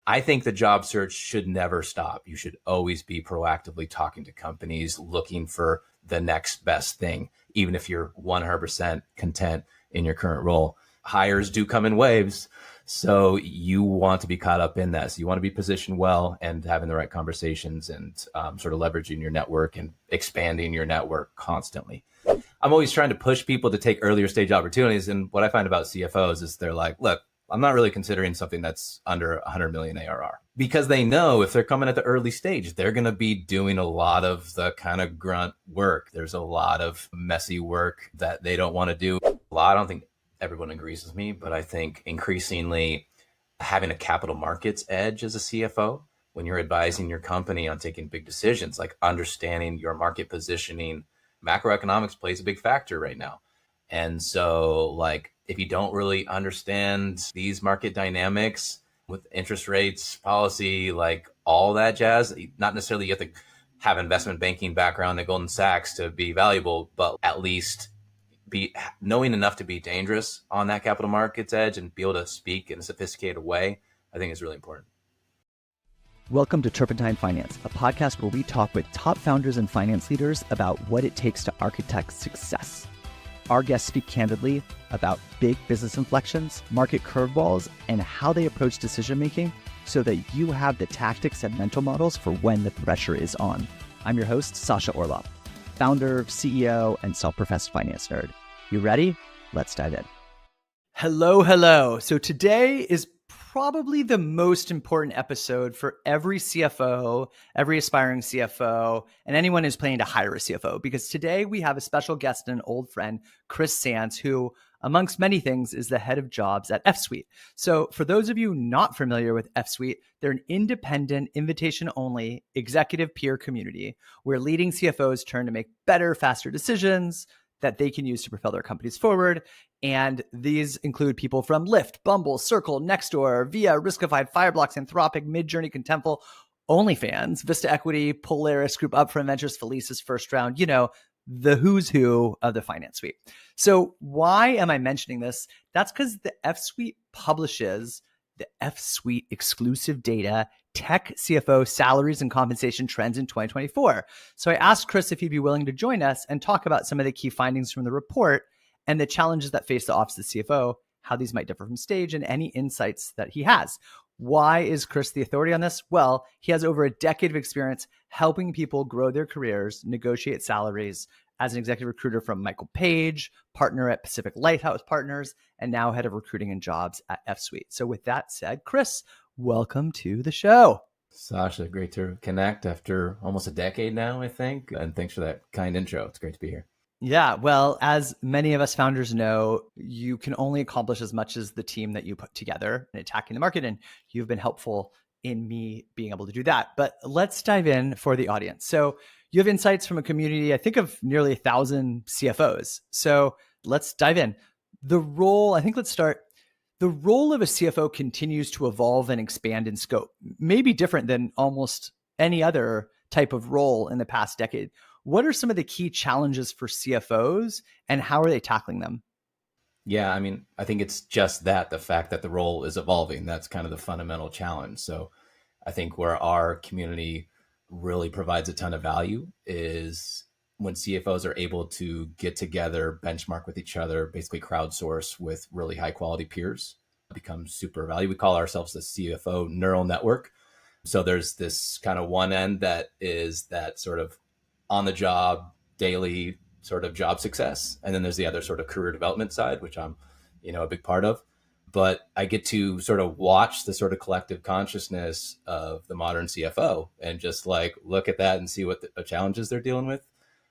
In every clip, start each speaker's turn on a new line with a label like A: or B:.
A: I think the job search should never stop. You should always be proactively talking to companies, looking for the next best thing, even if you're 100% content in your current role. Hires do come in waves. So you want to be caught up in that. So you want to be positioned well and having the right conversations and sort of leveraging your network and expanding your network constantly. I'm always trying to push people to take earlier stage opportunities. And what I find about CFOs is they're like, look, I'm not really considering something that's under 100 million ARR, because they know if they're coming at the early stage, they're going to be doing a lot of the kind of grunt work. There's a lot of messy work that they don't want to do. I don't think everyone agrees with me, but I think increasingly having a capital markets edge as a CFO, when you're advising your company on taking big decisions, like understanding your market positioning, macroeconomics plays a big factor right now. And so like, if you don't really understand these market dynamics with interest rates, policy, like all that jazz, not necessarily you have to have investment banking background at Goldman Sachs to be valuable, but at least be knowing enough to be dangerous on that capital markets edge and be able to speak in a sophisticated way, I think is really important.
B: Welcome to Turpentine Finance, a podcast where we talk with top founders and finance leaders about what it takes to architect success. Our guests speak candidly about big business inflections, market curveballs, and how they approach decision-making so that you have the tactics and mental models for when the pressure is on. I'm your host, Sasha Orloff, founder, CEO, and self-professed finance nerd. You ready? Let's dive in.
C: Hello. So today is probably the most important episode for every CFO, every aspiring CFO, and anyone who's planning to hire a CFO, because today we have a special guest and an old friend, Chris Sands, who, amongst many things, is the head of jobs at F-Suite. So for those of you not familiar with F-Suite, they're an independent, invitation-only executive peer community where leading CFOs turn to make better, faster decisions that they can use to propel their companies forward. And these include people from Lyft, Bumble, Circle, Nextdoor, Via, Riskified, Fireblocks, Anthropic, Midjourney, Contentful, OnlyFans, Vista Equity, Polaris Group, Upfront Ventures, Felice's first round, the who's who of the finance suite. So why am I mentioning this? That's because the F-Suite publishes the F-Suite exclusive data, tech CFO salaries and compensation trends in 2024. So I asked Chris if he'd be willing to join us and talk about some of the key findings from the report and the challenges that face the office of the CFO, how these might differ from stage, and any insights that he has. Why is Chris the authority on this? Well, he has over a decade of experience helping people grow their careers, negotiate salaries as an executive recruiter from Michael Page, partner at Pacific Lighthouse Partners, and now head of recruiting and jobs at F-Suite. So with that said, Chris, welcome to the show.
A: Sasha, great to connect after almost a decade now, I think. And thanks for that kind intro. It's great to be here.
C: Yeah, well, as many of us founders know, you can only accomplish as much as the team that you put together in attacking the market. And you've been helpful in me being able to do that. But let's dive in for the audience. So you have insights from a community, I think, of nearly 1,000 CFOs. So let's dive in. The role of a CFO continues to evolve and expand in scope, maybe different than almost any other type of role in the past decade. What are some of the key challenges for CFOs and how are they tackling them?
A: Yeah, I mean, I think it's just that, the fact that the role is evolving, that's kind of the fundamental challenge. So I think where our community really provides a ton of value is when CFOs are able to get together, benchmark with each other, basically crowdsource with really high quality peers, it becomes super valuable. We call ourselves the CFO neural network. So there's this kind of one end that is that sort of on the job, daily sort of job success. And then there's the other sort of career development side, which I'm, a big part of. But I get to sort of watch the sort of collective consciousness of the modern CFO and just like look at that and see what the challenges they're dealing with.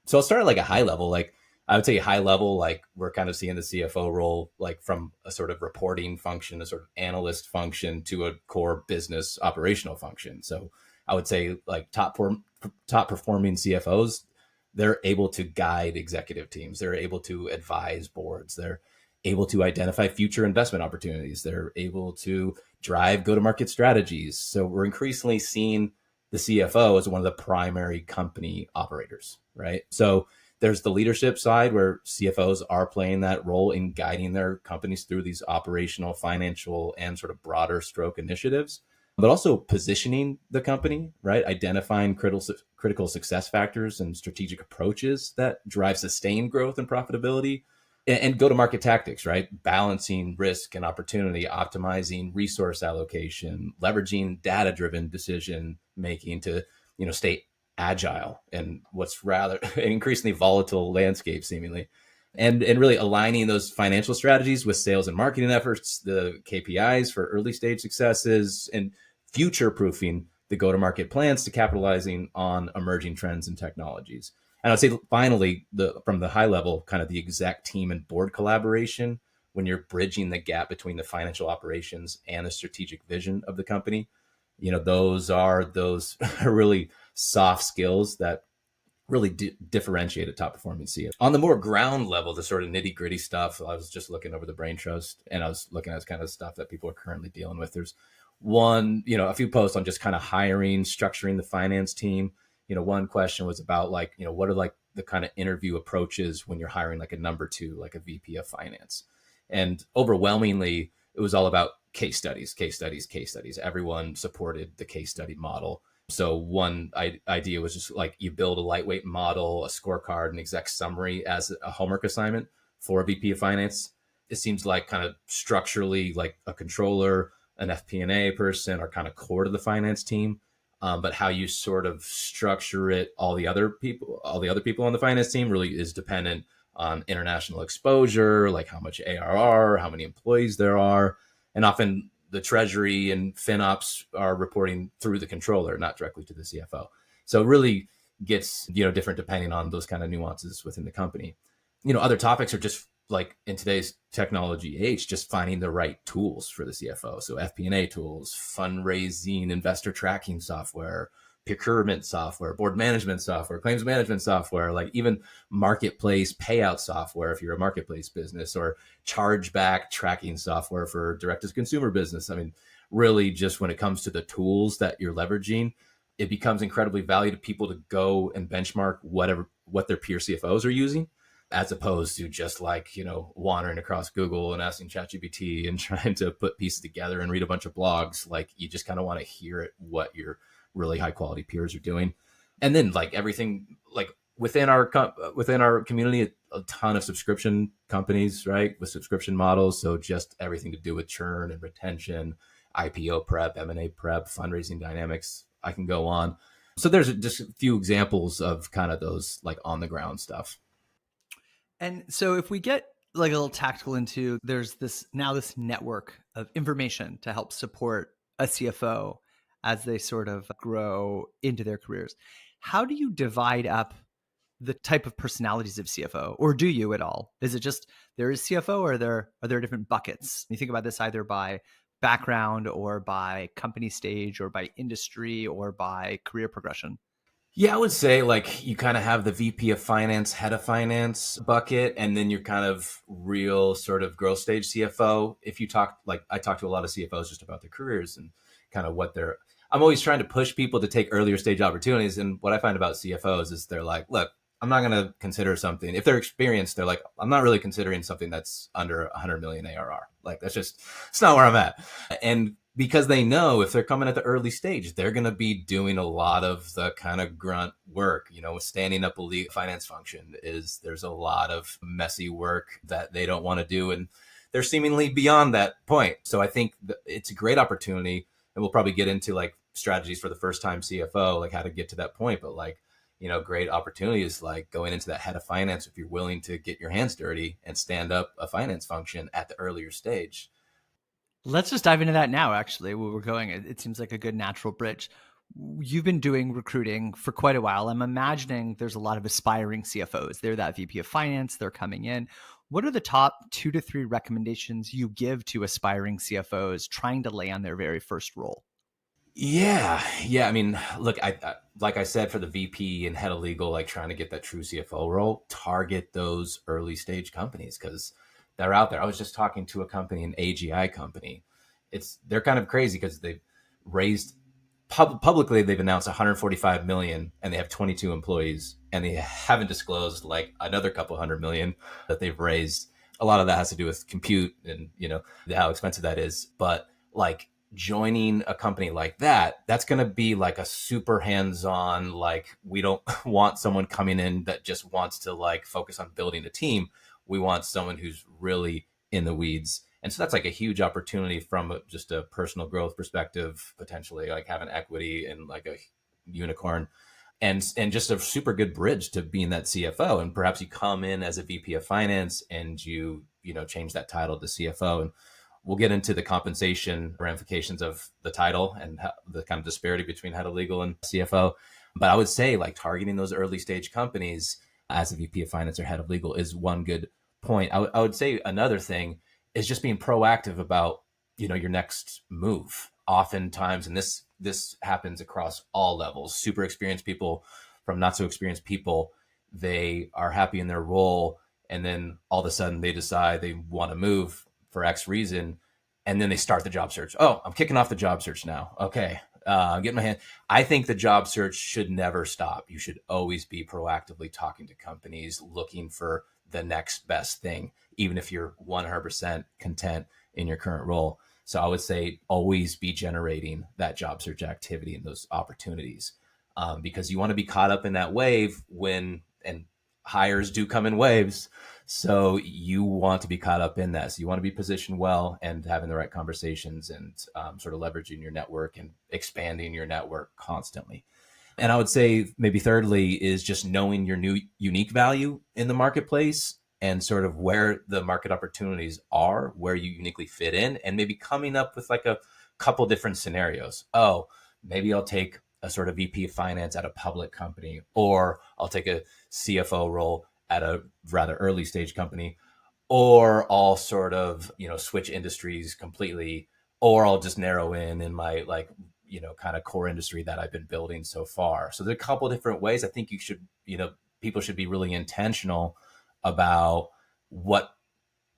A: So I'll start at like a high level. Like I would say high level, like we're kind of seeing the CFO role like from a sort of reporting function, a sort of analyst function to a core business operational function. So I would say like top performing CFOs, they're able to guide executive teams. They're able to advise boards. They're able to identify future investment opportunities. They're able to drive go-to-market strategies. So we're increasingly seeing the CFO as one of the primary company operators, right? So there's the leadership side where CFOs are playing that role in guiding their companies through these operational, financial, and sort of broader stroke initiatives. but also positioning the company, right? Identifying critical success factors and strategic approaches that drive sustained growth and profitability, and go to market tactics, right? Balancing risk and opportunity, optimizing resource allocation, leveraging data driven decision making to, stay agile and what's rather an increasingly volatile landscape seemingly. And really aligning those financial strategies with sales and marketing efforts, the KPIs for early stage successes, and future proofing the go to market plans to capitalizing on emerging trends and technologies. And I'd say finally, from the high level, kind of the exec team and board collaboration, when you're bridging the gap between the financial operations and the strategic vision of the company, those are really soft skills that really differentiate a top performing CFO. On the more ground level, the sort of nitty gritty stuff, I was just looking over the brain trust and I was looking at kind of stuff that people are currently dealing with. There's a few posts on just kind of hiring, structuring the finance team. One question was about what are like the kind of interview approaches when you're hiring like a number two, like a VP of finance. And overwhelmingly, it was all about case studies. Everyone supported the case study model. So one idea was just like you build a lightweight model, a scorecard, an exec summary as a homework assignment for a VP of finance. It seems like kind of structurally like a controller, an FP&A person are kind of core to the finance team. But how you sort of structure it, all the other people on the finance team really is dependent on international exposure, like how much ARR, how many employees there are. And often the treasury and FinOps are reporting through the controller, not directly to the CFO. So it really gets, different depending on those kind of nuances within the company. Other topics are just like in today's technology age, just finding the right tools for the CFO. So FP&A tools, fundraising, investor tracking software, procurement software, board management software, claims management software, like even marketplace payout software if you're a marketplace business, or chargeback tracking software for direct to consumer business. I mean, really just when it comes to the tools that you're leveraging, it becomes incredibly valuable to people to go and benchmark what their peer CFOs are using, as opposed to just like, wandering across Google and asking ChatGPT and trying to put pieces together and read a bunch of blogs. Like you just kind of want to hear it, what your really high quality peers are doing. And then like everything, like within our community, a ton of subscription companies, right? With subscription models. So just everything to do with churn and retention, IPO prep, M&A prep, fundraising dynamics. I can go on. So there's just a few examples of kind of those like on the ground stuff.
C: And so if we get like a little tactical into, there's this network of information to help support a CFO as they sort of grow into their careers. How do you divide up the type of personalities of CFO, or do you at all? Is it just there is CFO, or are there different buckets? You think about this either by background or by company stage or by industry or by career progression?
A: Yeah, I would say like you kind of have the VP of finance, head of finance bucket, and then you're kind of real sort of growth stage CFO. If you talk, like I talk to a lot of CFOs just about their careers and kind of I'm always trying to push people to take earlier stage opportunities. And what I find about CFOs is they're like, look, I'm not going to consider something. If they're experienced, they're like, I'm not really considering something that's under 100 million ARR. Like it's not where I'm at. And because they know if they're coming at the early stage, they're going to be doing a lot of the kind of grunt work, standing up a legal finance function there's a lot of messy work that they don't want to do. And they're seemingly beyond that point. So I think it's a great opportunity, and we'll probably get into like strategies for the first time CFO, like how to get to that point. But like, great opportunities like going into that head of finance if you're willing to get your hands dirty and stand up a finance function at the earlier stage.
C: Let's just dive into that now, actually, where we're going. It seems like a good natural bridge. You've been doing recruiting for quite a while. I'm imagining there's a lot of aspiring CFOs. They're that VP of finance. They're coming in. What are the top 2 to 3 recommendations you give to aspiring CFOs trying to land their very first role?
A: Yeah. I mean, look, I like I said, for the VP and head of legal, like trying to get that true CFO role, target those early stage companies because they're out there. I was just talking to a company, an AGI company. They're kind of crazy because they've raised publicly. They've announced 145 million and they have 22 employees, and they haven't disclosed like another couple hundred million that they've raised. A lot of that has to do with compute and how expensive that is. But like joining a company like that, that's going to be like a super hands-on, like we don't want someone coming in that just wants to like focus on building a team. We want someone who's really in the weeds. And so that's like a huge opportunity from just a personal growth perspective, potentially like having equity and like a unicorn, and just a super good bridge to being that CFO. And perhaps you come in as a VP of finance and you know, change that title to CFO. And we'll get into the compensation ramifications of the title and the kind of disparity between head of legal and CFO. But I would say like targeting those early stage companies as a VP of finance or head of legal is one good point. I would say another thing is just being proactive about, you know, your next move. Oftentimes, and this happens across all levels, super experienced people from not so experienced people, they are happy in their role, and then all of a sudden they decide they want to move for X reason, and then they start the job search. Oh, I'm kicking off the job search now. Okay, I'm getting my hand. I think the job search should never stop. You should always be proactively talking to companies, looking for the next best thing, even if you're 100% content in your current role. So I would say always be generating that job search activity and those opportunities, because you want to be caught up in that wave when, and hires do come in waves. So you want to be caught up in that. So you want to be positioned well and having the right conversations and sort of leveraging your network and expanding your network constantly. And I would say maybe thirdly is just knowing your new unique value in the marketplace and sort of where the market opportunities are, where you uniquely fit in, and maybe coming up with like a couple different scenarios. Oh, maybe I'll take a sort of VP of finance at a public company, or I'll take a CFO role at a rather early stage company, or I'll sort of, you know, switch industries completely, or I'll just narrow in my like, you know, kind of core industry that I've been building so far. So there's a couple different ways. I think you should, you know, people should be really intentional about what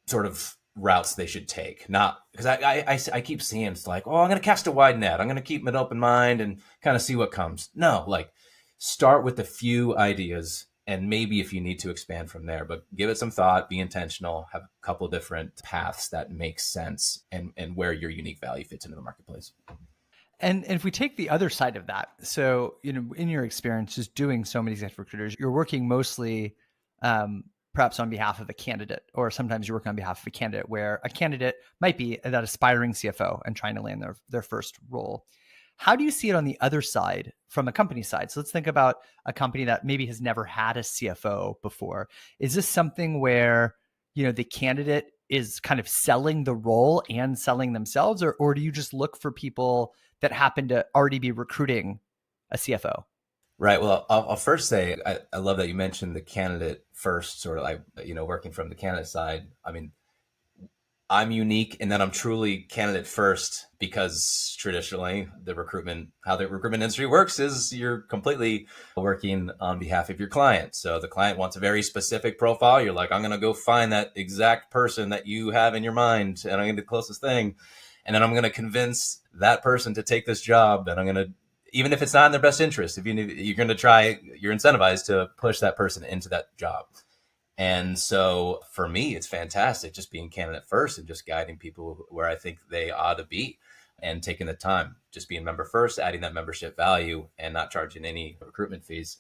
A: sort of routes they should take. Not because I keep seeing it's like, oh, I'm going to cast a wide net. I'm going to keep an open mind and kind of see what comes. No, like start with a few ideas, and maybe if you need to expand from there, but give it some thought, be intentional, have a couple different paths that make sense and where your unique value fits into the marketplace.
C: And if we take the other side of that, so, you know, in your experience, just doing so many executive recruiters, you're working mostly perhaps on behalf of a candidate, or sometimes you work on behalf of a candidate where a candidate might be that aspiring CFO and trying to land their first role. How do you see it on the other side from a company side? So let's think about a company that maybe has never had a CFO before. Is this something where, you know, the candidate is kind of selling the role and selling themselves, or do you just look for people that happen to already be recruiting a CFO?
A: Right. Well, I'll first say I love that you mentioned the candidate first, sort of like, you know, working from the candidate side. I mean, I'm unique in that I'm truly candidate first, because traditionally how the recruitment industry works is you're completely working on behalf of your client. So the client wants a very specific profile. You're like, I'm going to go find that exact person that you have in your mind, and I'm going to do the closest thing. And then I'm going to convince that person to take this job. And I'm going to, even if it's not in their best interest, if you're going to try, you're incentivized to push that person into that job. And so for me, it's fantastic just being candidate first and just guiding people where I think they ought to be, and taking the time, just being member first, adding that membership value and not charging any recruitment fees.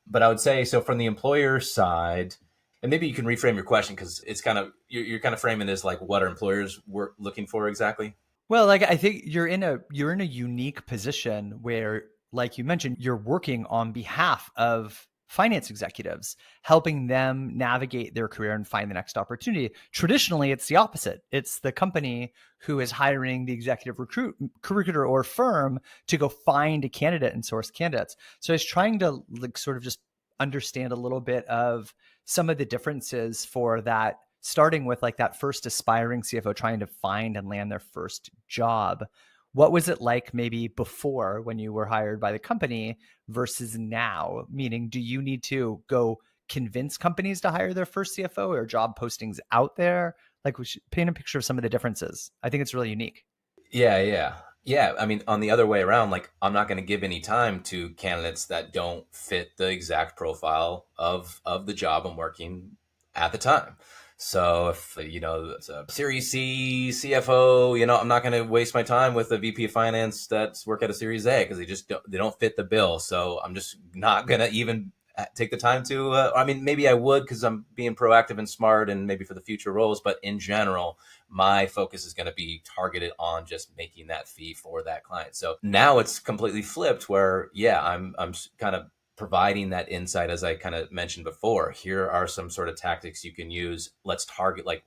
A: But I would say, so from the employer side, and maybe you can reframe your question, because it's kind of, you're kind of framing this like, what are employers looking for exactly?
C: Well, like I think you're in a unique position where, like you mentioned, you're working on behalf of finance executives, helping them navigate their career and find the next opportunity. Traditionally, it's the opposite. It's the company who is hiring the executive recruiter or firm to go find a candidate and source candidates. So I was trying to like sort of just understand a little bit of some of the differences for that, starting with like that first aspiring CFO trying to find and land their first job. What was it like maybe before when you were hired by the company versus now? Meaning, do you need to go convince companies to hire their first CFO, or job postings out there? Like, we should paint a picture of some of the differences. I think it's really unique.
A: Yeah. I mean, on the other way around, like I'm not going to give any time to candidates that don't fit the exact profile of the job I'm working at the time. So if, it's a Series C CFO, I'm not going to waste my time with a VP of finance that's work at a Series A because they don't fit the bill. So I'm just not going to even take the time to, maybe I would because I'm being proactive and smart and maybe for the future roles. But in general, my focus is going to be targeted on just making that fee for that client. So now it's completely flipped where, yeah, I'm kind of providing that insight, as I kind of mentioned before. Here are some sort of tactics you can use. Let's target, like,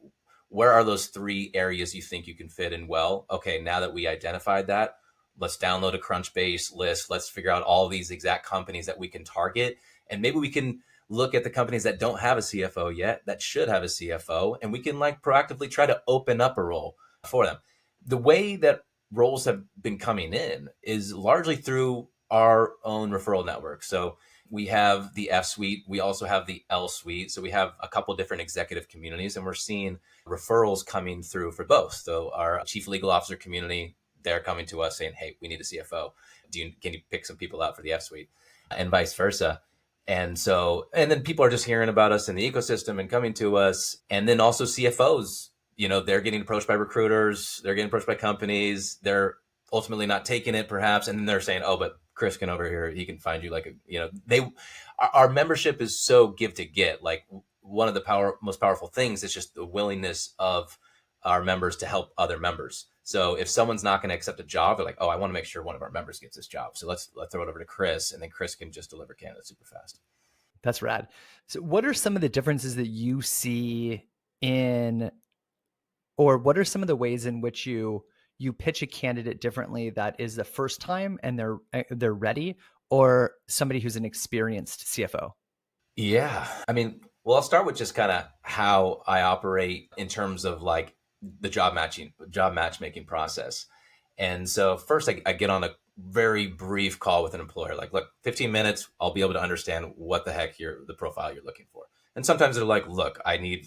A: where are those 3 areas you think you can fit in well? Okay, now that we identified that, let's download a Crunchbase list. Let's figure out all these exact companies that we can target. And maybe we can look at the companies that don't have a CFO yet, that should have a CFO, and we can like proactively try to open up a role for them. The way that roles have been coming in is largely through our own referral network. So we have the F suite. We also have the L suite. So we have a couple different executive communities, and we're seeing referrals coming through for both. So our chief legal officer community, they're coming to us saying, hey, we need a CFO. Can you pick some people out for the F suite? And vice versa. And then people are just hearing about us in the ecosystem and coming to us. And then also CFOs, they're getting approached by recruiters. They're getting approached by companies. They're ultimately not taking it perhaps. And then they're saying, oh, but Chris can over here, he can find you our membership is so give to get. Like one of the most powerful things is just the willingness of our members to help other members. So if someone's not going to accept a job, they're like, oh, I want to make sure one of our members gets this job. So let's throw it over to Chris, and then Chris can just deliver candidates super fast.
C: That's rad. So what are some of the differences that you see or what are some of the ways in which you pitch a candidate differently that is the first time and they're ready, or somebody who's an experienced CFO?
A: Yeah. I'll start with just kind of how I operate in terms of like the job matchmaking process. And so first I get on a very brief call with an employer, like, look, 15 minutes, I'll be able to understand what the heck the profile you're looking for. And sometimes they're like, look, I need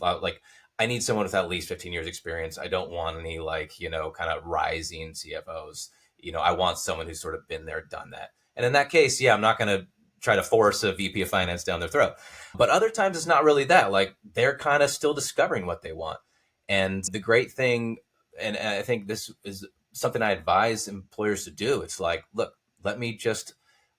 A: someone with at least 15 years experience. I don't want any kind of rising CFOs. I want someone who's sort of been there, done that. And in that case, yeah, I'm not going to try to force a VP of finance down their throat. But other times it's not really that. Like they're kind of still discovering what they want. And the great thing, and I think this is something I advise employers to do, it's like, look, let me just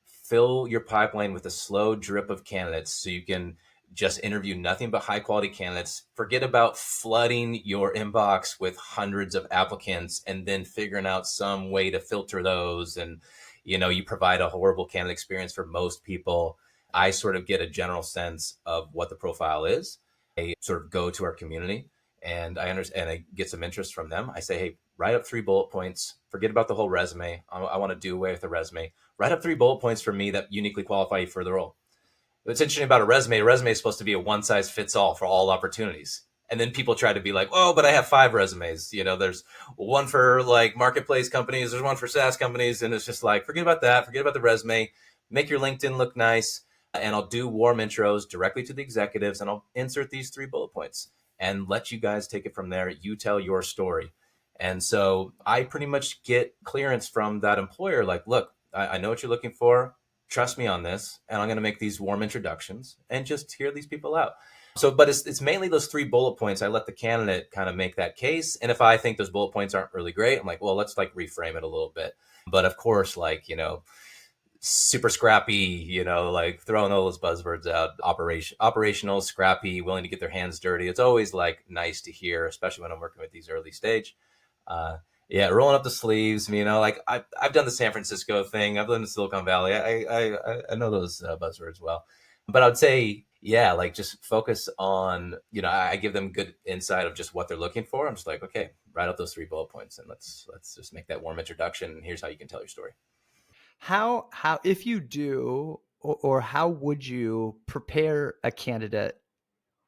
A: fill your pipeline with a slow drip of candidates so you can just interview nothing but high quality candidates. Forget about flooding your inbox with hundreds of applicants and then figuring out some way to filter those. And, you provide a horrible candidate experience for most people. I sort of get a general sense of what the profile is. I sort of go to our community and I understand, and I get some interest from them. I say, hey, write up 3 bullet points. Forget about the whole resume. I want to do away with the resume. Write up 3 bullet points for me that uniquely qualify you for the role. What's interesting about a resume is supposed to be a one size fits all for all opportunities. And then people try to be like, oh, but I have 5 resumes. There's one for like marketplace companies. There's one for SaaS companies. And it's just like, forget about that. Forget about the resume. Make your LinkedIn look nice. And I'll do warm intros directly to the executives. And I'll insert these 3 bullet points and let you guys take it from there. You tell your story. And so I pretty much get clearance from that employer. Like, look, I know what you're looking for. Trust me on this. And I'm going to make these warm introductions and just hear these people out. So, but it's mainly those 3 bullet points. I let the candidate kind of make that case. And if I think those bullet points aren't really great, I'm like, well, let's like reframe it a little bit. But of course, like, super scrappy, like throwing all those buzzwords out, operational, scrappy, willing to get their hands dirty. It's always like nice to hear, especially when I'm working with these early stage. Yeah, rolling up the sleeves. Like I've done the San Francisco thing. I've lived in Silicon Valley. I know those buzzwords well. But I would say, yeah, like just focus on, I give them good insight of just what they're looking for. I'm just like, okay, write up those 3 bullet points and let's just make that warm introduction. Here's how you can tell your story.
C: How if you do, or how would you prepare a candidate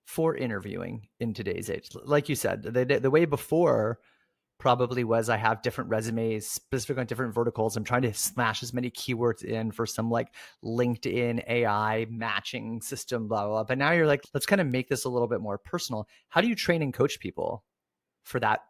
C: for interviewing in today's age? Like you said, the way before probably was I have different resumes specific on different verticals. I'm trying to smash as many keywords in for some like LinkedIn AI matching system, blah, blah, blah. But now you're like, let's kind of make this a little bit more personal. How do you train and coach people for that?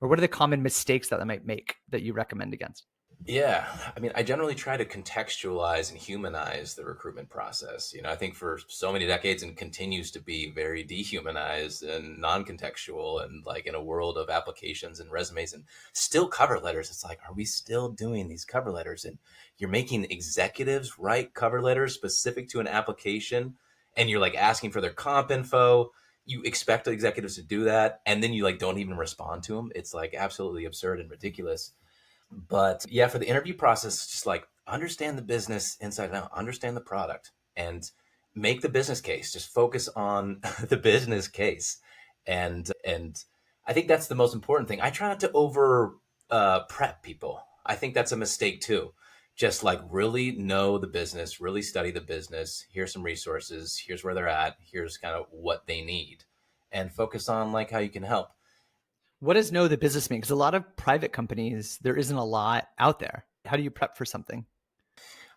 C: Or what are the common mistakes that they might make that you recommend against?
A: Yeah, I mean, I generally try to contextualize and humanize the recruitment process. I think for so many decades and continues to be very dehumanized and non-contextual, and like in a world of applications and resumes and still cover letters, it's like, are we still doing these cover letters? And you're making executives write cover letters specific to an application, and you're like asking for their comp info. You expect the executives to do that, and then you like don't even respond to them. It's like absolutely absurd and ridiculous. But yeah, for the interview process, just like understand the business inside and out, understand the product, and make the business case. Just focus on the business case, and I think that's the most important thing. I try not to over prep people. I think that's a mistake too. Just like really know the business, really study the business. Here's some resources. Here's where they're at. Here's kind of what they need, and focus on like how you can help.
C: What does know the business mean? Because a lot of private companies, there isn't a lot out there. How do you prep for something?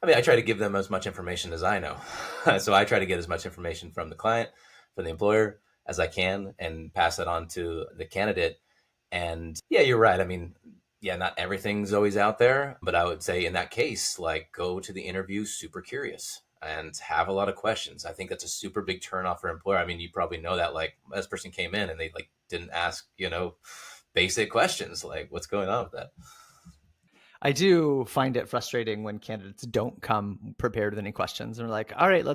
A: I mean, I try to give them as much information as I know. So I try to get as much information from the client, from the employer as I can, and pass that on to the candidate. And yeah, you're right. I mean, yeah, not everything's always out there, but I would say in that case, like go to the interview super curious and have a lot of questions. I think that's a super big turnoff for employer. I mean, you probably know that like this person came in and they like didn't ask, basic questions like what's going on with that.
C: I do find it frustrating when candidates don't come prepared with any questions. And we're like, all right,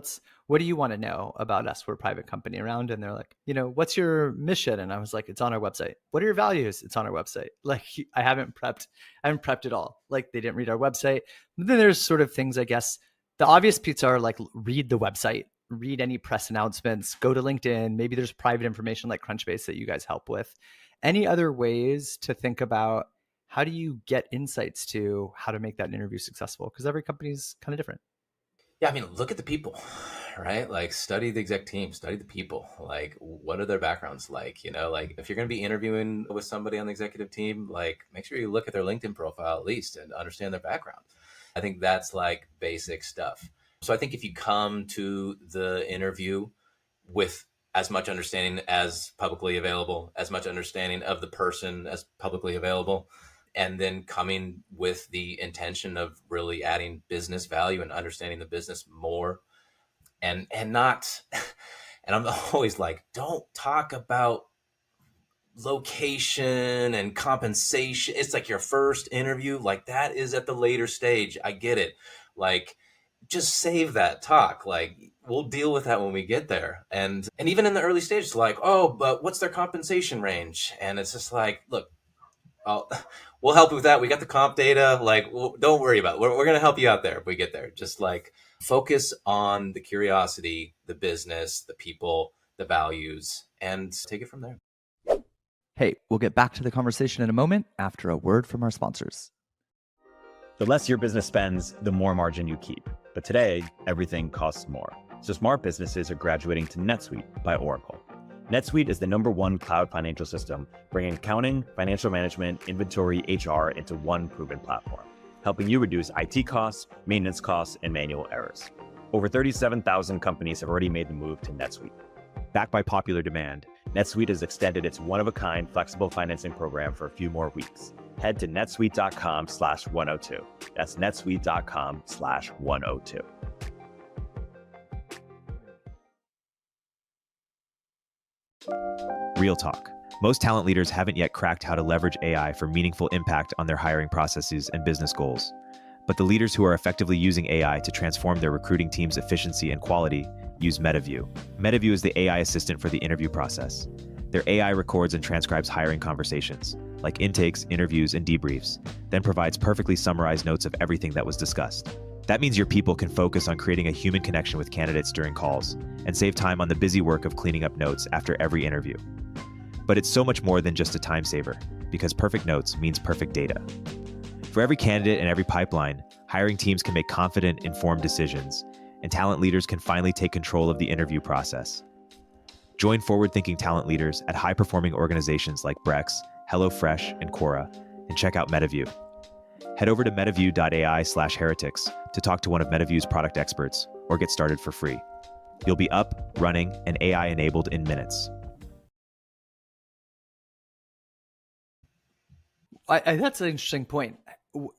C: what do you want to know about us? We're a private company around. And they're like, what's your mission? And I was like, it's on our website. What are your values? It's on our website. Like I haven't prepped at all. Like they didn't read our website. But then there's sort of things, I guess, the obvious pieces are like, read the website, read any press announcements, go to LinkedIn. Maybe there's private information like Crunchbase that you guys help with. Any other ways to think about how do you get insights to how to make that interview successful? Because every company is kind of different.
A: Yeah, I mean, look at the people, right? Like, study the exec team, study the people. Like, what are their backgrounds like? Like if you're going to be interviewing with somebody on the executive team, like, make sure you look at their LinkedIn profile at least and understand their background. I think that's like basic stuff. So I think if you come to the interview with as much understanding as publicly available, as much understanding of the person as publicly available, and then coming with the intention of really adding business value and understanding the business more, and not and I'm always like, don't talk about location and compensation. It's like your first interview, like that is at the later stage. I get it. Like, just save that talk. Like, we'll deal with that when we get there. And even in the early stages, like, oh, but what's their compensation range? And it's just like, look, I'll, we'll help you with that. We got the comp data. Like, don't worry about it. We're going to help you out there if we get there. Just like focus on the curiosity, the business, the people, the values, and take it from there.
B: Hey, we'll get back to the conversation in a moment after a word from our sponsors.
D: The less your business spends, the more margin you keep. But today, everything costs more. So smart businesses are graduating to NetSuite by Oracle. NetSuite is the #1 cloud financial system, bringing accounting, financial management, inventory, HR into one proven platform, helping you reduce IT costs, maintenance costs, and manual errors. Over 37,000 companies have already made the move to NetSuite. Backed by popular demand, NetSuite has extended its one-of-a-kind flexible financing program for a few more weeks. Head to netsuite.com/102. That's netsuite.com/102. Real talk. Most talent leaders haven't yet cracked how to leverage AI for meaningful impact on their hiring processes and business goals. But the leaders who are effectively using AI to transform their recruiting team's efficiency and quality use MetaView. MetaView is the AI assistant for the interview process. Their AI records and transcribes hiring conversations, like intakes, interviews, and debriefs, then provides perfectly summarized notes of everything that was discussed. That means your people can focus on creating a human connection with candidates during calls and save time on the busy work of cleaning up notes after every interview. But it's so much more than just a time saver, because perfect notes means perfect data. For every candidate and every pipeline, hiring teams can make confident, informed decisions, and talent leaders can finally take control of the interview process. Join forward-thinking talent leaders at high-performing organizations like Brex, HelloFresh, and Quora, and check out MetaView. Head over to metaview.ai/heretics to talk to one of MetaView's product experts or get started for free. You'll be up, running, and AI-enabled in minutes.
C: That's an interesting point.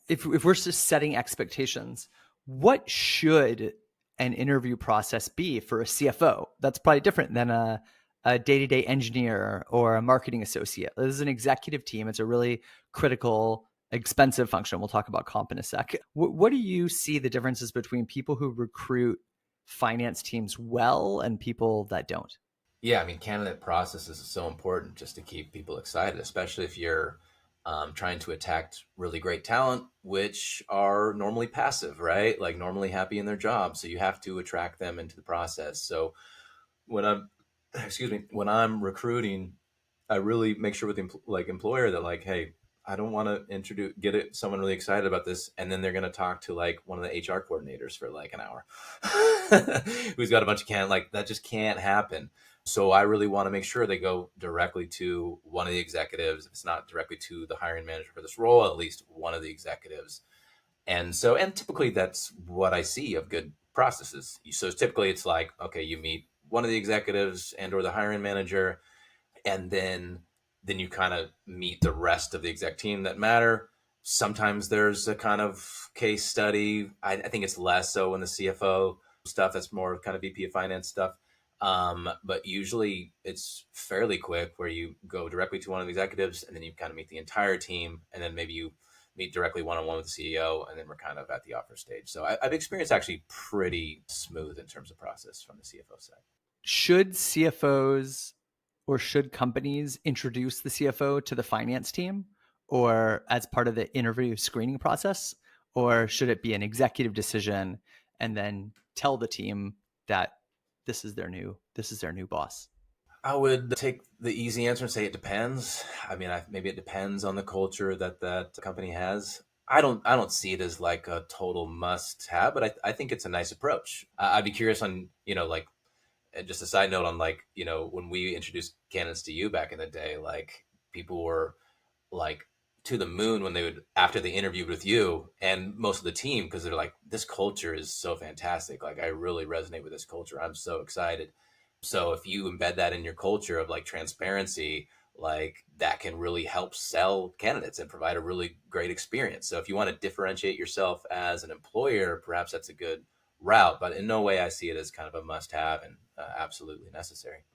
C: if we're just setting expectations, what should an interview process be for a CFO? That's probably different than a day-to-day engineer or a marketing associate. This is an executive team. It's a really critical, expensive function. We'll talk about comp in a sec. What do you see the differences between people who recruit finance teams well and people that don't?
A: Yeah, I mean, candidate processes is so important just to keep people excited, especially if you're trying to attract really great talent, which are normally passive, right? Like normally happy in their job. So you have to attract them into the process. So when I'm, excuse me, when I'm recruiting, I really make sure with the employer that like, hey, I don't want to someone really excited about this, and then they're going to talk to like one of the HR coordinators for like an hour, who's got a bunch of like that just can't happen. So I really want to make sure they go directly to one of the executives. If it's not directly to the hiring manager for this role, at least one of the executives. And typically that's what I see of good processes. So typically it's like, okay, you meet one of the executives and or the hiring manager, and then you kind of meet the rest of the exec team that matter. Sometimes there's a kind of case study. I think it's less so in the CFO stuff. That's more kind of VP of finance stuff. But usually it's fairly quick where you go directly to one of the executives and then you kind of meet the entire team. And then maybe you meet directly one-on-one with the CEO, and then we're kind of at the offer stage. So I've experienced actually pretty smooth in terms of process from the CFO side.
C: Should CFOs or should companies introduce the CFO to the finance team or as part of the interview screening process? Or should it be an executive decision and then tell the team that this is their new boss?
A: I would take the easy answer and say it depends. I mean, maybe it depends on the culture that company has. I don't see it as like a total must have, but I think it's a nice approach. I'd be curious on, like, just a side note on like, when we introduced candidates to you back in the day, like people were like to the moon when they would, after they interviewed with you and most of the team, because they're like, this culture is so fantastic. Like I really resonate with this culture. I'm so excited. So if you embed that in your culture of like transparency, like that can really help sell candidates and provide a really great experience. So if you want to differentiate yourself as an employer, perhaps that's a good route, but in no way I see it as kind of a must have and absolutely necessary.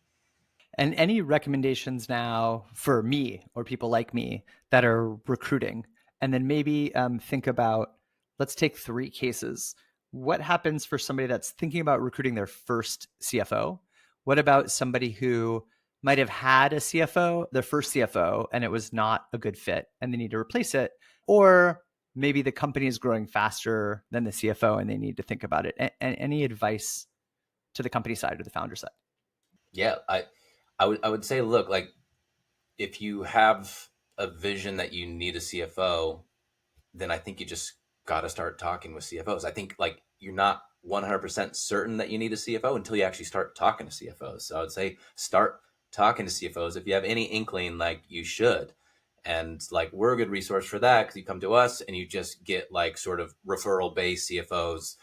C: And any recommendations now for me or people like me that are recruiting? And then maybe think about, let's take 3 cases. What happens for somebody that's thinking about recruiting their first CFO? What about somebody who might have had a CFO, their first CFO, and it was not a good fit and they need to replace it? Or maybe the company is growing faster than the CFO and they need to think about it. And any advice to the company side or the founder side?
A: Yeah, I would say, look, like if you have a vision that you need a CFO, then I think you just got to start talking with CFOs. I think like you're not 100% certain that you need a CFO until you actually start talking to CFOs. So I would say start talking to CFOs. If you have any inkling, like you should. And like we're a good resource for that because you come to us and you just get like sort of referral based CFOs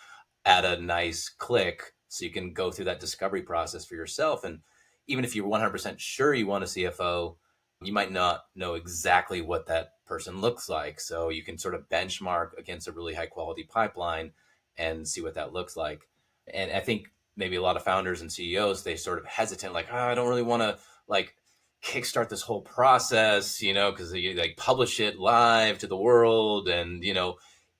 A: at a nice click. So you can go through that discovery process for yourself. And even if you're 100% sure you want a CFO, you might not know exactly what that person looks like. So you can sort of benchmark against a really high quality pipeline and see what that looks like. And I think maybe a lot of founders and CEOs, they sort of hesitant, like, oh, I don't really want to like kickstart this whole process, because you like publish it live to the world. And,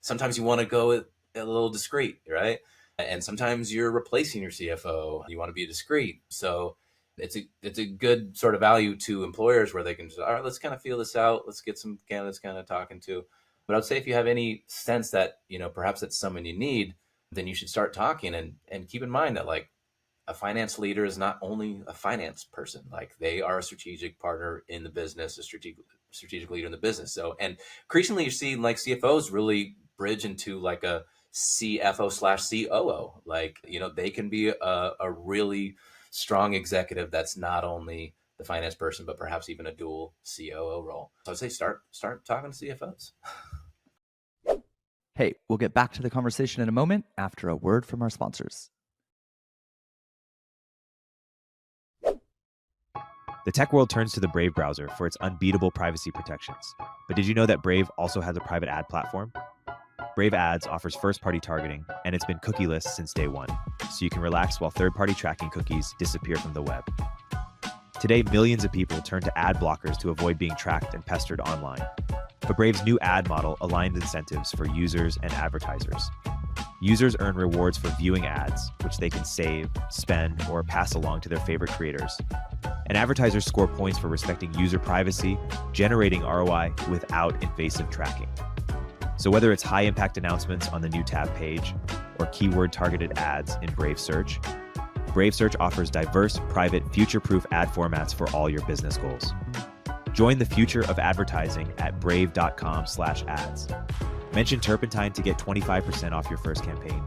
A: sometimes you want to go a little discreet, right? And sometimes you're replacing your CFO. You want to be discreet. So it's a good sort of value to employers where they can just, all right, let's kind of feel this out. Let's get some candidates kind of talking to. But I would say if you have any sense that, perhaps that's someone you need, then you should start talking and keep in mind that like a finance leader is not only a finance person, like they are a strategic partner in the business, a strategic leader in the business. So, and increasingly you see like CFOs really bridge into like a CFO/COO, like, they can be a really strong executive that's not only the finance person, but perhaps even a dual COO role. So I'd say start talking to CFOs.
B: Hey, we'll get back to the conversation in a moment after a word from our sponsors.
D: The tech world turns to the Brave browser for its unbeatable privacy protections. But did you know that Brave also has a private ad platform? Brave Ads offers first-party targeting, and it's been cookieless since day one, so you can relax while third-party tracking cookies disappear from the web. Today, millions of people turn to ad blockers to avoid being tracked and pestered online. But Brave's new ad model aligns incentives for users and advertisers. Users earn rewards for viewing ads, which they can save, spend, or pass along to their favorite creators. And advertisers score points for respecting user privacy, generating ROI without invasive tracking. So whether it's high-impact announcements on the new tab page or keyword-targeted ads in Brave Search offers diverse, private, future-proof ad formats for all your business goals. Join the future of advertising at brave.com/ads. Mention Turpentine to get 25% off your first campaign.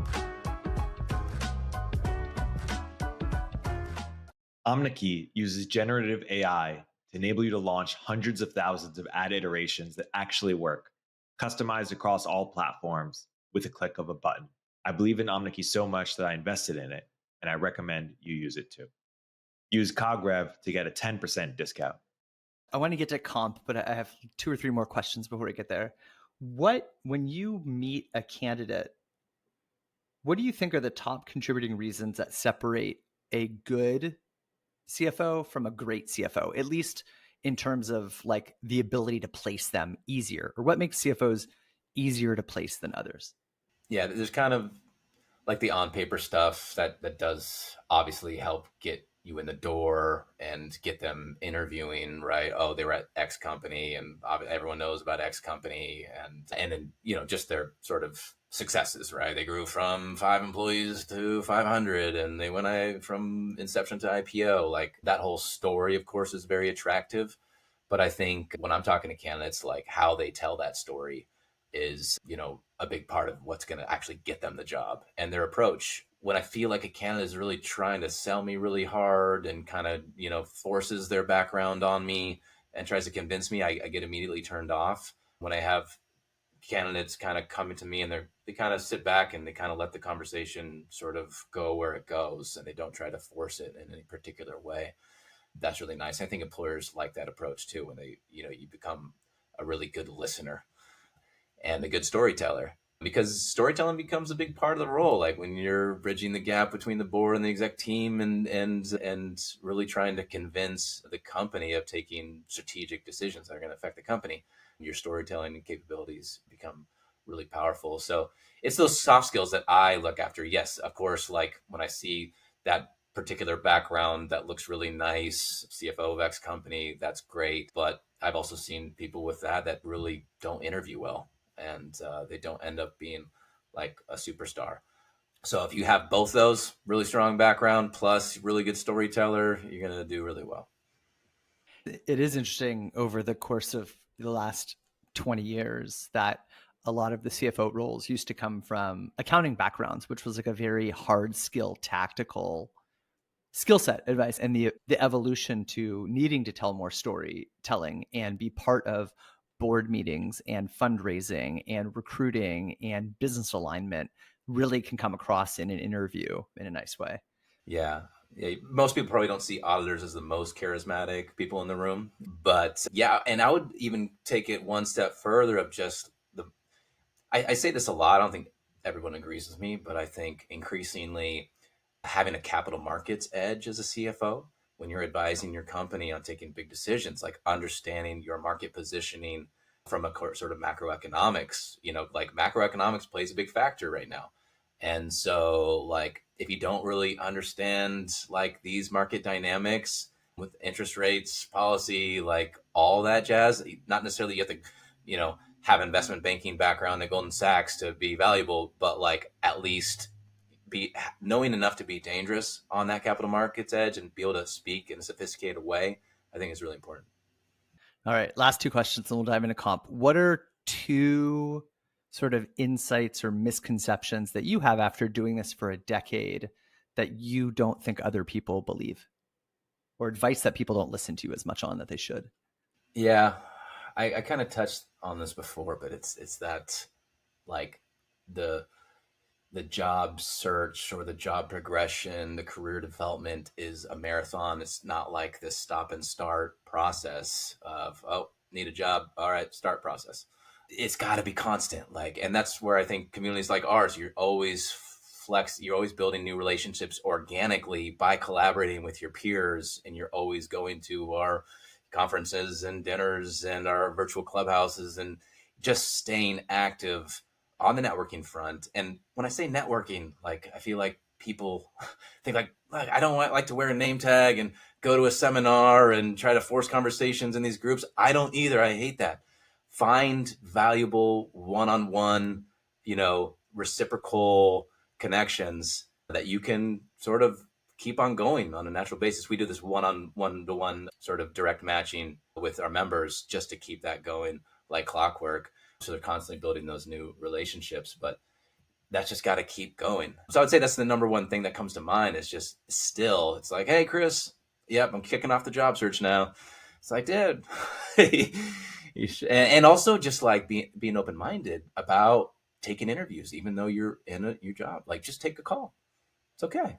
E: OmniKey uses generative AI to enable you to launch hundreds of thousands of ad iterations that actually work, customized across all platforms with a click of a button. I believe in OmniKey so much that I invested in it, and I recommend you use it too. Use CogRev to get a 10% discount.
C: I want to get to comp, but I have 2 or 3 more questions before we get there. When you meet a candidate, what do you think are the top contributing reasons that separate a good CFO from a great CFO, at least in terms of like the ability to place them easier, or what makes CFOs easier to place than others?
A: Yeah, there's kind of like the on paper stuff that does obviously help get you in the door and get them interviewing, right? Oh, they were at X company, and everyone knows about X company, and then just their sort of successes, right? They grew from 5 employees to 500, and they went from inception to IPO. Like that whole story, of course, is very attractive. But I think when I'm talking to candidates, like how they tell that story is, a big part of what's going to actually get them the job, and their approach. When I feel like a candidate is really trying to sell me really hard and kind of, forces their background on me and tries to convince me, I get immediately turned off. When I have candidates kind of coming to me and they kind of sit back and they kind of let the conversation sort of go where it goes, and they don't try to force it in any particular way. That's really nice. I think employers like that approach too, when they, you become a really good listener and a good storyteller, because storytelling becomes a big part of the role. Like when you're bridging the gap between the board and the exec team, and really trying to convince the company of taking strategic decisions that are going to affect the company, your storytelling capabilities become really powerful. So it's those soft skills that I look after. Yes, of course, like when I see that particular background that looks really nice, CFO of X company, that's great. But I've also seen people with that really don't interview well, and they don't end up being like a superstar. So if you have both those, really strong background plus really good storyteller, you're going to do really well.
C: It is interesting over the course of the last 20 years that a lot of the CFO roles used to come from accounting backgrounds, which was like a very hard skill, tactical skill set advice, and the evolution to needing to tell more storytelling and be part of board meetings and fundraising and recruiting and business alignment really can come across in an interview in a nice way.
A: Yeah. Most people probably don't see auditors as the most charismatic people in the room, but yeah. And I would even take it one step further of just I say this a lot. I don't think everyone agrees with me, but I think increasingly having a capital markets edge as a CFO, when you're advising your company on taking big decisions, like understanding your market positioning from a sort of macroeconomics, like macroeconomics plays a big factor right now. And so like, if you don't really understand like these market dynamics with interest rates, policy, like all that jazz, not necessarily you have to, have investment banking background at Goldman Sachs to be valuable, but like at least be knowing enough to be dangerous on that capital markets edge and be able to speak in a sophisticated way, I think is really important.
C: All right, last 2 questions and we'll dive into comp. What are 2 sort of insights or misconceptions that you have after doing this for a decade that you don't think other people believe, or advice that people don't listen to as much on that they should?
A: Yeah, I kind of touched on this before, but it's that like the job search or the job progression, the career development is a marathon. It's not like this stop and start process of, oh, need a job. All right, start process. It's got to be constant. Like, and that's where I think communities like ours, you're always building new relationships organically by collaborating with your peers, and you're always going to our conferences and dinners and our virtual clubhouses and just staying active on the networking front. And when I say networking, like, I feel like people think like I don't like to wear a name tag and go to a seminar and try to force conversations in these groups. I don't either. I hate that. Find valuable one-on-one, reciprocal connections that you can sort of keep on going on a natural basis. We do this one-on-one sort of direct matching with our members just to keep that going like clockwork. So they're constantly building those new relationships, but that's just got to keep going. So I would say that's the number one thing that comes to mind is just still, it's like, hey, Chris, yep, I'm kicking off the job search now. It's like, dude, and also just like being open-minded about taking interviews, even though you're in your job, like just take a call. It's okay.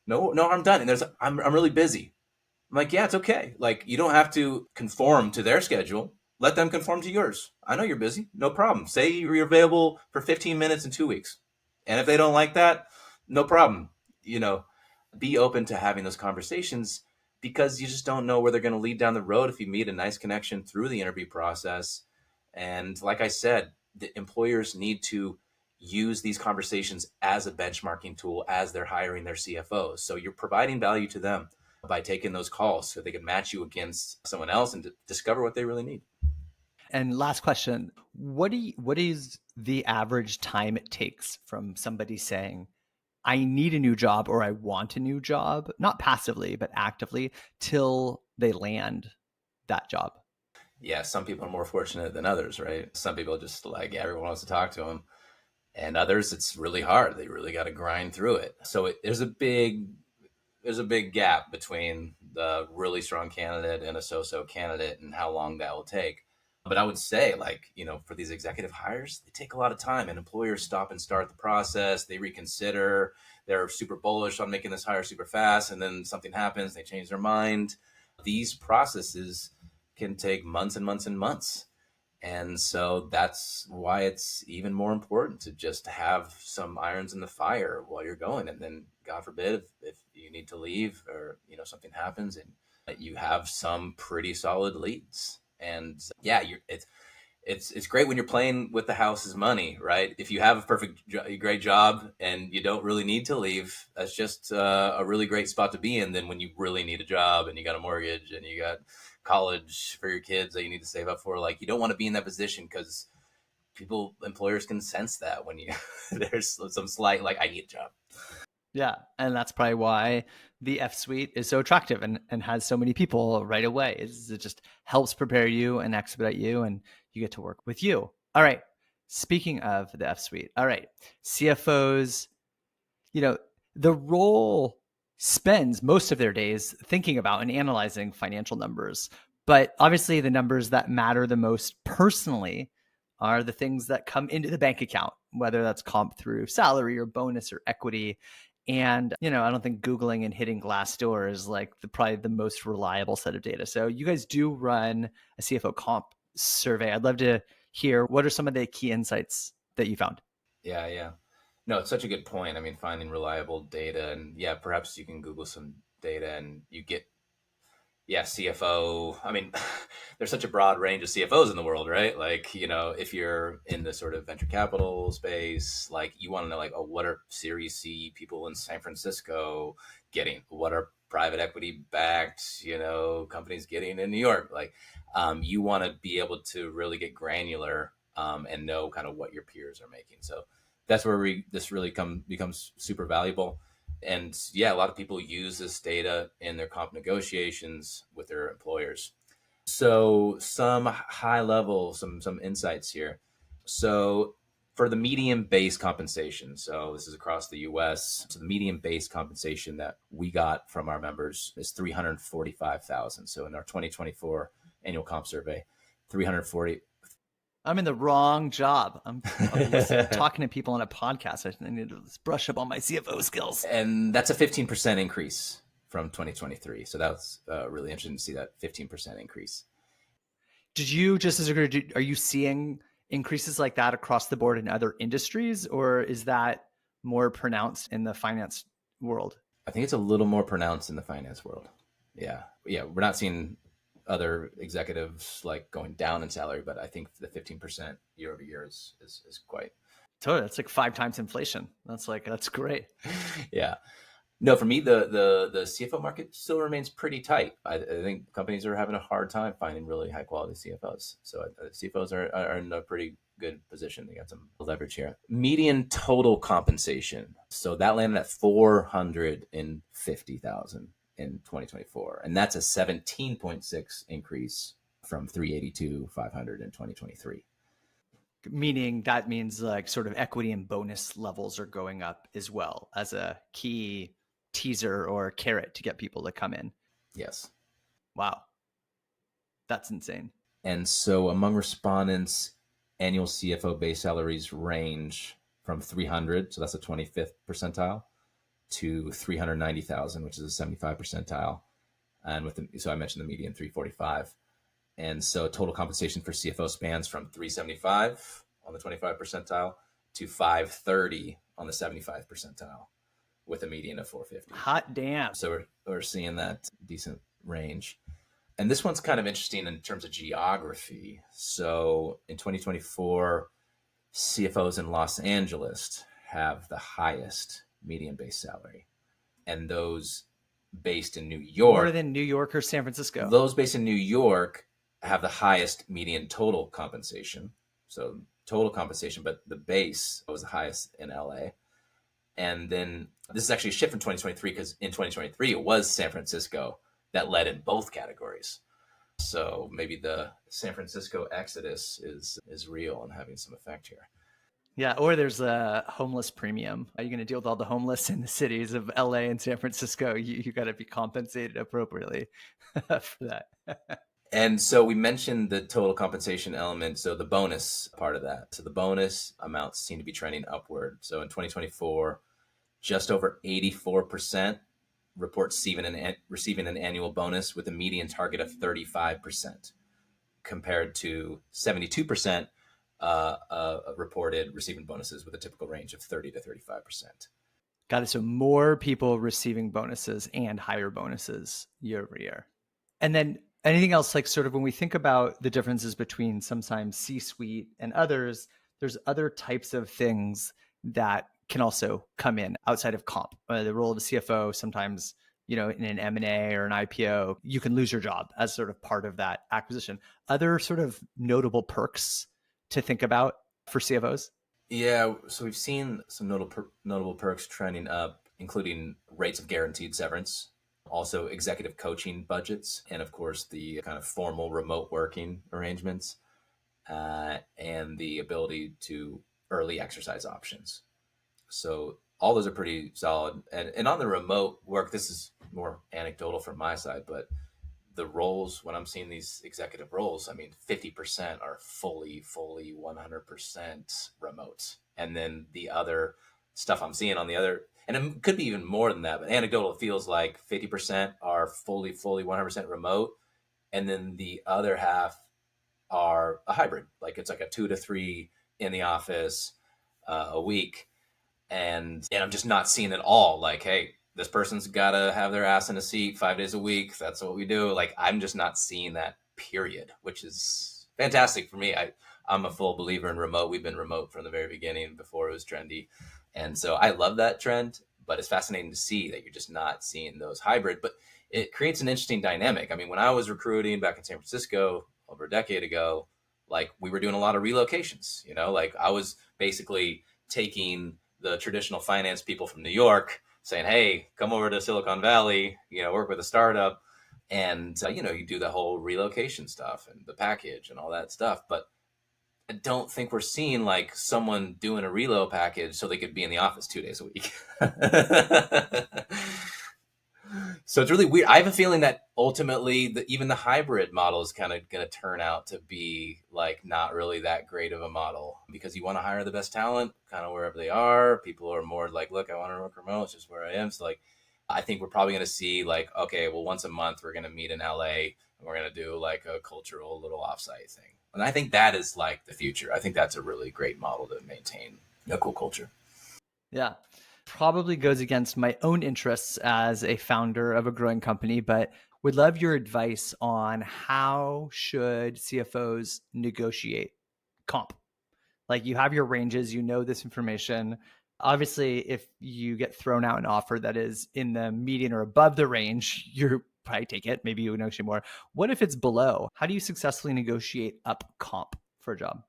A: No harm done. And I'm really busy. I'm like, yeah, it's okay. Like, you don't have to conform to their schedule. Let them conform to yours. I know you're busy. No problem. Say you're available for 15 minutes in 2 weeks. And if they don't like that, no problem. Be open to having those conversations because you just don't know where they're going to lead down the road if you meet a nice connection through the interview process. And like I said, the employers need to use these conversations as a benchmarking tool as they're hiring their CFOs. So you're providing value to them by taking those calls so they can match you against someone else and discover what they really need.
C: And last question, what is the average time it takes from somebody saying, I need a new job or I want a new job, not passively, but actively, till they land that job?
A: Yeah, some people are more fortunate than others, right? Some people just like everyone wants to talk to them. And others, it's really hard. They really got to grind through it. So there's a big gap between the really strong candidate and a so-so candidate and how long that will take. But I would say, like, for these executive hires, they take a lot of time, and employers stop and start the process. They reconsider. They're super bullish on making this hire super fast, and then something happens. They change their mind. These processes can take months and months and months. And so that's why it's even more important to just have some irons in the fire while you're going. And then, God forbid, if you need to leave or, something happens, and you have some pretty solid leads. And yeah, it's great when you're playing with the house's money, right? If you have a great job and you don't really need to leave, that's just a really great spot to be in. Then when you really need a job and you got a mortgage and you got college for your kids that you need to save up for, like, you don't want to be in that position because employers can sense that when there's some slight, like, I need a job.
C: Yeah. And that's probably why the F suite is so attractive and has so many people right away. It just helps prepare you and expedite you, and you get to work with you. All right. Speaking of the F suite, all right, CFOs, the role spends most of their days thinking about and analyzing financial numbers. But obviously the numbers that matter the most personally are the things that come into the bank account, whether that's comp through salary or bonus or equity. And, I don't think Googling and hitting Glassdoor is like probably the most reliable set of data. So you guys do run a CFO comp survey. I'd love to hear, what are some of the key insights that you found?
A: Yeah. No, it's such a good point. I mean, finding reliable data, and yeah, perhaps you can Google some data and you get, CFO. I mean, there's such a broad range of CFOs in the world, right? Like, if you're in the sort of venture capital space, like, you want to know, like, oh, what are Series C people in San Francisco getting? What are private equity backed, companies getting in New York? Like, you want to be able to really get granular and know kind of what your peers are making. So that's where this really becomes super valuable. And yeah, a lot of people use this data in their comp negotiations with their employers. So some high level, some insights here. So for the median base compensation, so this is across the US, so the median base compensation that we got from our members is $345,000. So in our 2024 annual comp survey,
C: I'm in the wrong job. I'm talking to people on a podcast. I need to brush up on my CFO skills.
A: And that's a 15% increase from 2023. So that was really interesting to see that 15% increase.
C: Did you, just as a, are you seeing increases like that across the board in other industries, or is that more pronounced in the finance world?
A: I think it's a little more pronounced in the finance world. Yeah. We're not seeing other executives like going down in salary, but I think the 15% year over year is quite.
C: Totally. That's like 5 times inflation. That's great.
A: Yeah. No, for me, the CFO market still remains pretty tight. I think companies are having a hard time finding really high quality CFOs. So CFOs are in a pretty good position. They got some leverage here. Median total compensation. So that landed at $450,000 in 2024. And that's a 17.6 increase from $382,500 in 2023.
C: Meaning that means like sort of equity and bonus levels are going up as well as a key teaser or carrot to get people to come in.
A: Yes.
C: Wow. That's insane.
A: And so among respondents, annual CFO base salaries range from 300, so that's a 25th percentile, to 390,000, which is a 75 percentile. And so I mentioned the median 345. And so total compensation for CFO spans from 375 on the 25 percentile to 530 on the 75 percentile, with a median of 450.
C: Hot damn.
A: So we're seeing that decent range. And this one's kind of interesting in terms of geography. So in 2024, CFOs in Los Angeles have the highest median base salary. And those based in New York.
C: More than New York or San Francisco.
A: Those based in New York have the highest median total compensation. So total compensation, but the base was the highest in LA. And then this is actually a shift from 2023, because in 2023, it was San Francisco that led in both categories. So maybe the San Francisco exodus is real and having some effect here.
C: Yeah, or there's a homeless premium. Are you going to deal with all the homeless in the cities of LA and San Francisco? You got to be compensated appropriately for that.
A: And so we mentioned the total compensation element. So the bonus part of that. So the bonus amounts seem to be trending upward. So in 2024, just over 84% report receiving an annual bonus with a median target of 35%, compared to 72% reported receiving bonuses with a typical range of 30 to 35%.
C: Got it. So more people receiving bonuses and higher bonuses year over year. And then anything else, like sort of when we think about the differences between sometimes C-suite and others, there's other types of things that can also come in outside of comp. The role of a CFO, sometimes, in an M&A or an IPO, you can lose your job as sort of part of that acquisition. Other sort of notable perks to think about for CFOs?
A: Yeah, so we've seen some notable perks trending up, including rates of guaranteed severance, also executive coaching budgets, and of course the kind of formal remote working arrangements, and the ability to early exercise options. So all those are pretty solid. And on the remote work, this is more anecdotal from my side, but the roles, when I'm seeing these executive roles, 50% are fully 100% remote. And then the other stuff I'm seeing on the other, and it could be even more than that, but anecdotal, it feels like 50% are fully 100% remote. And then the other half are a hybrid. Like it's like a 2 to 3 in the office a week. And I'm just not seeing it all. Like, hey, this person's got to have their ass in a seat 5 days a week. That's what we do. Like, I'm just not seeing that, period, which is fantastic for me. I'm a full believer in remote. We've been remote from the very beginning, before it was trendy. And so I love that trend, but it's fascinating to see that you're just not seeing those hybrid. But it creates an interesting dynamic. When I was recruiting back in San Francisco over a decade ago, like we were doing a lot of relocations, like I was basically taking the traditional finance people from New York saying, hey, come over to Silicon Valley, work with a startup. And, you do the whole relocation stuff and the package and all that stuff. But I don't think we're seeing like someone doing a reload package so they could be in the office 2 days a week. So it's really weird. I have a feeling that ultimately even the hybrid model is kind of going to turn out to be like not really that great of a model, because you want to hire the best talent kind of wherever they are. People are more like, look, I want to work remote. It's just where I am. So like, I think we're probably going to see like, okay, well, once a month we're going to meet in LA and we're going to do like a cultural little offsite thing. And I think that is like the future. I think that's a really great model to maintain a cool culture.
C: Yeah. Probably goes against my own interests as a founder of a growing company, but would love your advice on how should CFOs negotiate comp? Like, you have your ranges, you know this information. Obviously, if you get thrown out an offer that is in the median or above the range, you're probably take it. Maybe you would negotiate more. What if it's below? How do you successfully negotiate up comp for a job?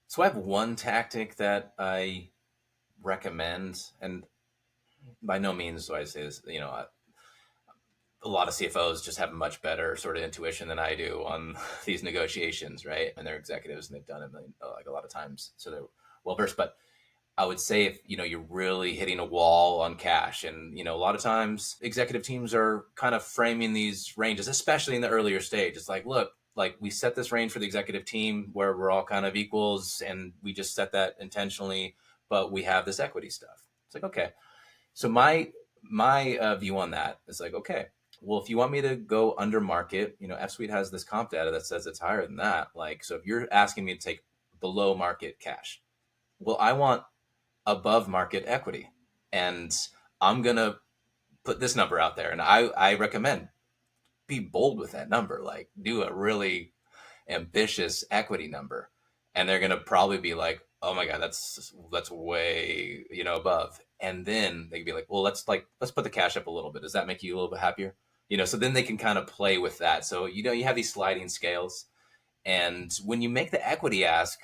A: So I have one tactic that I recommend, and by no means do I say this, a lot of CFOs just have a much better sort of intuition than I do on these negotiations, right? And they're executives and they've done it like a lot of times, so they're well versed. But I would say if you're really hitting a wall on cash, and a lot of times executive teams are kind of framing these ranges, especially in the earlier stage. It's like, look, like we set this range for the executive team where we're all kind of equals, and we just set that intentionally, but we have this equity stuff. It's like, okay. So my view on that is like, okay, well, if you want me to go under market, F-Suite has this comp data that says it's higher than that. Like, so if you're asking me to take below market cash, well, I want above market equity. And I'm going to put this number out there. And I recommend be bold with that number, like do a really ambitious equity number. And they're going to probably be like, oh my God, that's way, above. And then they can be like, well, let's put the cash up a little bit. Does that make you a little bit happier? So then they can kind of play with that. So, you have these sliding scales. And when you make the equity ask,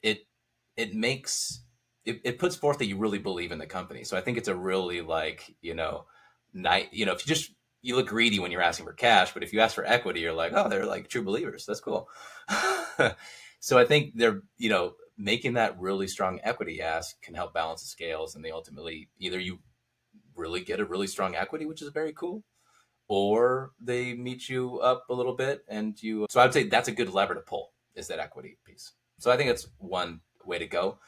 A: it makes, it puts forth that you really believe in the company. So I think it's a really like, if you look greedy when you're asking for cash, but if you ask for equity, you're like, oh, they're like true believers. That's cool. So I think they're, making that really strong equity ask can help balance the scales. And they ultimately, either you really get a really strong equity, which is very cool, or they meet you up a little bit so I would say that's a good lever to pull, is that equity piece. So I think that's one way to go.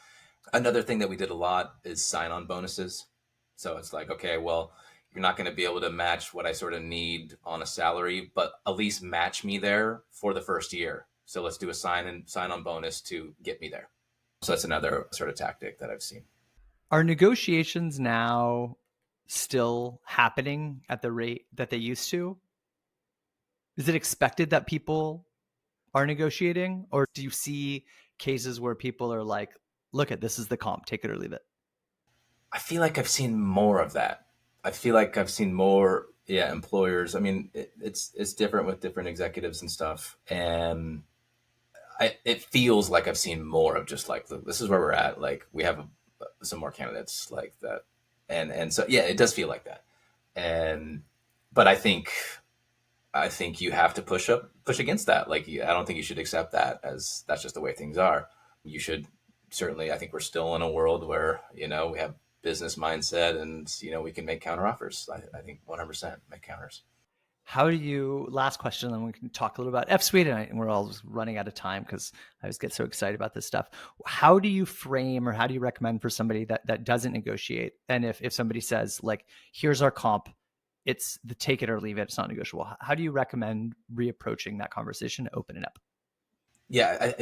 A: Another thing that we did a lot is sign-on bonuses. So it's like, okay, well, you're not going to be able to match what I sort of need on a salary, but at least match me there for the first year. So let's do a sign-on bonus to get me there. So that's another sort of tactic that I've seen.
C: Are negotiations now still happening at the rate that they used to? Is it expected that people are negotiating, or do you see cases where people are like, look at this is the comp, take it or leave it?
A: I feel like I've seen more of that. I feel like I've seen more, employers. I mean, it's different with different executives and stuff. And it feels like I've seen more of just like, this is where we're at. Like we have some more candidates like that. And so, yeah, it does feel like that. But I think you have to push against that. Like, I don't think you should accept that as that's just the way things are. You should certainly, I think we're still in a world where, we have business mindset and, we can make counter offers. I think 100% make counters.
C: How do you, last question, then we can talk a little about F-Suite, and we're all running out of time because I always get so excited about this stuff. How do you frame, or how do you recommend for somebody that doesn't negotiate? And if somebody says like, here's our comp, it's the take it or leave it, it's not negotiable. How do you recommend reapproaching that conversation to open it up?
A: Yeah,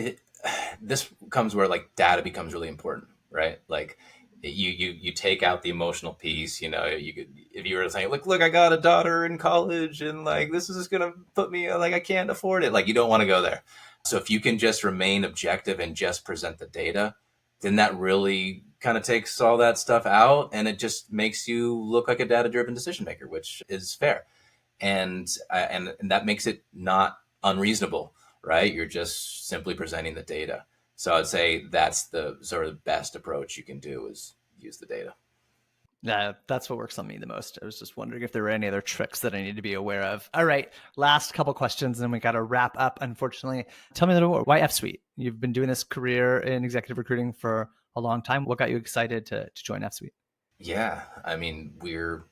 A: this comes where like data becomes really important, right? Like you take out the emotional piece. You could, if you were saying, look, I got a daughter in college, and like this is just gonna put me like I can't afford it. Like you don't want to go there. So if you can just remain objective and just present the data, then that really kind of takes all that stuff out, and it just makes you look like a data-driven decision maker, which is fair, and that makes it not unreasonable, right? You're just simply presenting the data. So I'd say that's the sort of best approach you can do, is use the data.
C: Yeah, that's what works on me the most. I was just wondering if there were any other tricks that I need to be aware of. All right, last couple questions, and then we got to wrap up, unfortunately. Tell me a little more. Why F-Suite? You've been doing this career in executive recruiting for a long time. What got you excited to join F-Suite?
A: Yeah, I mean, we're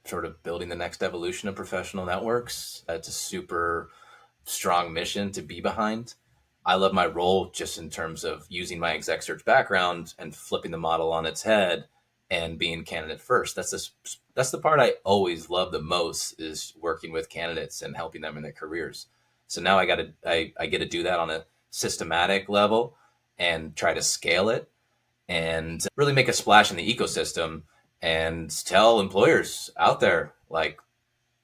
A: sort of building the next evolution of professional networks. It's a super strong mission to be behind. I love my role just in terms of using my exec search background and flipping the model on its head and being candidate first. That's the part I always love the most, is working with candidates and helping them in their careers. So now I get to do that on a systematic level and try to scale it and really make a splash in the ecosystem and tell employers out there, like,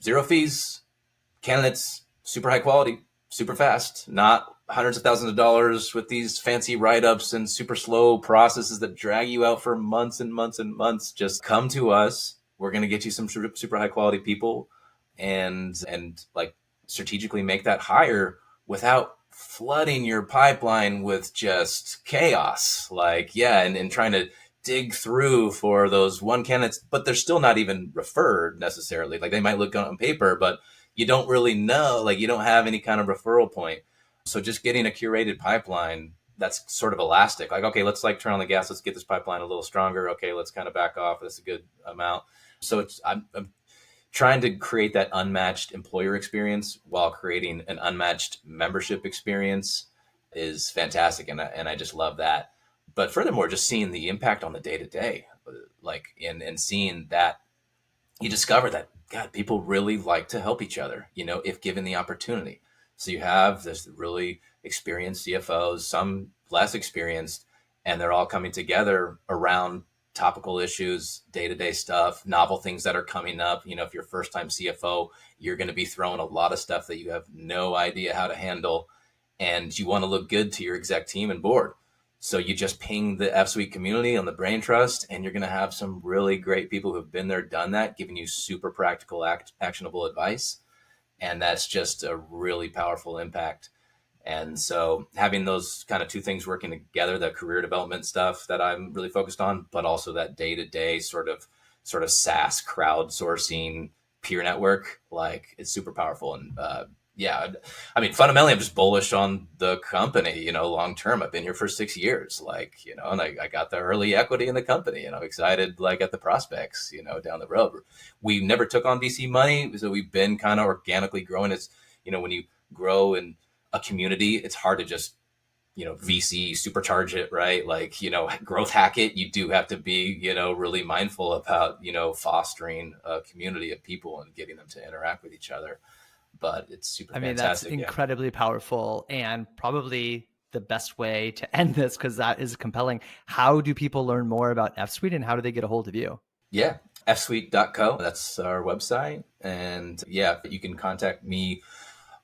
A: zero fees, candidates, super high quality, super fast, not hundreds of thousands of dollars with these fancy write-ups and super slow processes that drag you out for months and months and months. Just come to us. We're going to get you some super high quality people and like strategically make that hire without flooding your pipeline with just chaos. Like, yeah, and trying to dig through for those one candidates, but they're still not even referred necessarily. Like, they might look good on paper, but you don't really know, like, you don't have any kind of referral point. So just getting a curated pipeline that's sort of elastic, like, okay, let's like turn on the gas, let's get this pipeline a little stronger. Okay, let's kind of back off. That's a good amount. So I'm trying to create that unmatched employer experience while creating an unmatched membership experience is fantastic. And I just love that. But furthermore, just seeing the impact on the day to day, like, and seeing that you discover that, God, people really like to help each other, if given the opportunity. So you have this really experienced CFOs, some less experienced, and they're all coming together around topical issues, day-to-day stuff, novel things that are coming up. If you're a first-time CFO, you're going to be throwing a lot of stuff that you have no idea how to handle, and you want to look good to your exec team and board. So you just ping the F-Suite community on the Brain Trust, and you're going to have some really great people who've been there, done that, giving you super practical, actionable advice. And that's just a really powerful impact. And so having those kind of two things working together, the career development stuff that I'm really focused on, but also that day-to-day sort of SaaS crowdsourcing peer network, like, it's super powerful. And yeah, I mean, fundamentally, I'm just bullish on the company, long term. I've been here for 6 years, like, and I got the early equity in the company, excited, like, at the prospects, down the road. We never took on VC money, so we've been kind of organically growing. It's, when you grow in a community, it's hard to just, VC supercharge it, right? Like, growth hack it. You do have to be, really mindful about, fostering a community of people and getting them to interact with each other. But it's super fantastic.
C: That's incredibly powerful, and probably the best way to end this, because that is compelling. How do people learn more about F-Suite, and how do they get a hold of you?
A: Yeah, fsuite.co. That's our website. And yeah, you can contact me.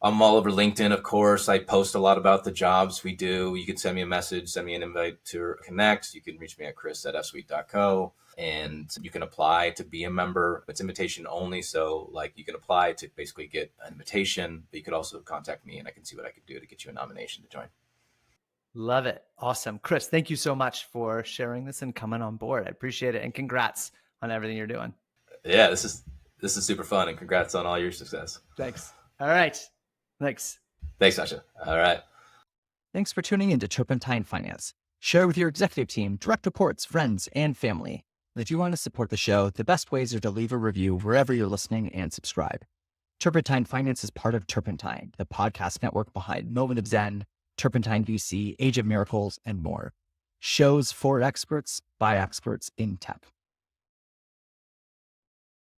A: I'm all over LinkedIn, of course. I post a lot about the jobs we do. You can send me a message, send me an invite to connect. You can reach me at chris@fsuite.co. And you can apply to be a member. It's invitation only. So, like, you can apply to basically get an invitation, but you could also contact me and I can see what I could do to get you a nomination to join.
C: Love it. Awesome. Chris, thank you so much for sharing this and coming on board. I appreciate it. And congrats on everything you're doing.
A: Yeah, this is super fun, and congrats on all your success.
C: Thanks. All right. Thanks,
A: Sasha. All right.
B: Thanks for tuning in to Turpentine Finance. Share with your executive team, direct reports, friends, and family. If you want to support the show, the best ways are to leave a review wherever you're listening and subscribe. Turpentine Finance is part of Turpentine, the podcast network behind Moment of Zen, Turpentine VC, Age of Miracles, and more. Shows for experts by experts in tech.